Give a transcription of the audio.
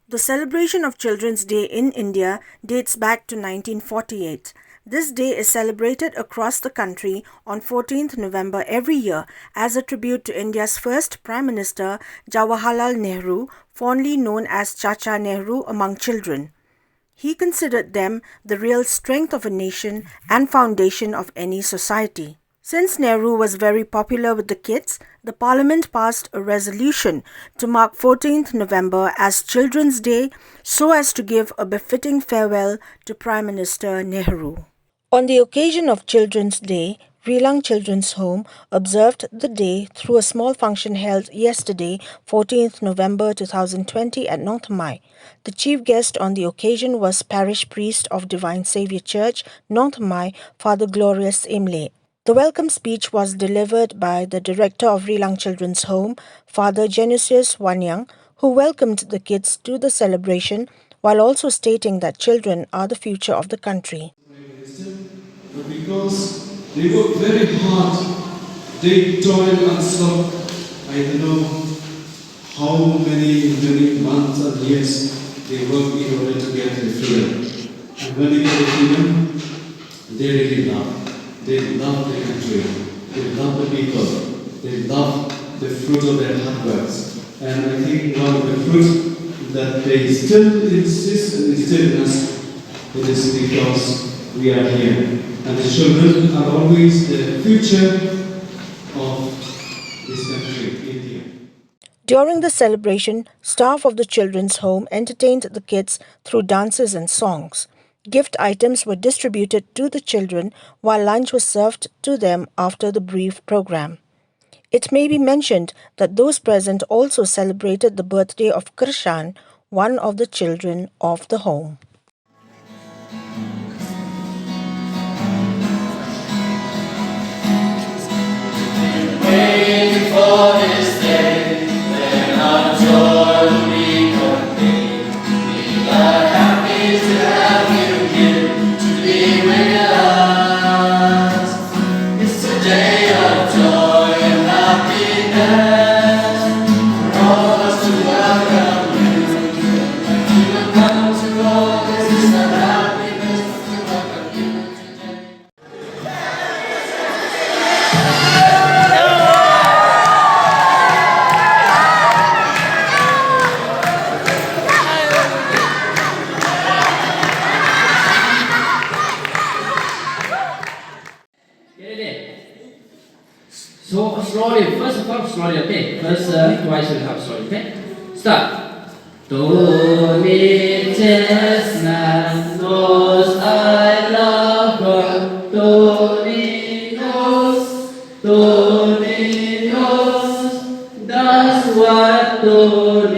The celebration of Children's Day in India dates back to 1948. This day is celebrated across the country on 14th November every year as a tribute to India's first Prime Minister Jawaharlal Nehru, fondly known as Chacha Nehru among children. He considered them the real strength of a nation and foundation of any society. Since Nehru was very popular with the kids, the Parliament passed a resolution to mark 14th November as Children's Day so as to give a befitting farewell to Prime Minister Nehru. On the occasion of Children's Day, Rilang Children's Home observed the day through a small function held yesterday, 14th November 2020 at Nongthymmai. The chief guest on the occasion was Parish Priest of Divine Saviour Church, Nongthymmai, Father Glorious Imle. The welcome speech was delivered by the director of Rilang Children's Home, Father Genusius Wanyang, who welcomed the kids to the celebration while also stating that children are the future of the country. Because they work very hard, they toil and slog. I don't know how many months and years they work in order to get the freedom. And when they get the freedom, they really love. They love the country, they love the people, they love the fruit of their hard works. And I think one of the fruit that they still insist and instill in us, it is because we are here. And the children are always the future of this country, India. During the celebration, staff of the children's home entertained the kids through dances and songs. Gift items were distributed to the children while lunch was served to them after the brief program. It may be mentioned that those present also celebrated the birthday of Krishan, one of the children of the home. Waiting for this day, when our joy will be complete. We are happy to have you here, to be with us. It's a day of joy and happiness, for all of us to welcome you. You will come to all this is the happiness to welcome you today. So slowly, first of all, slowly, okay? First, twice we'll have slowly, okay? Start. Tony Chestnut knows I love her. Tony knows, that's what Tony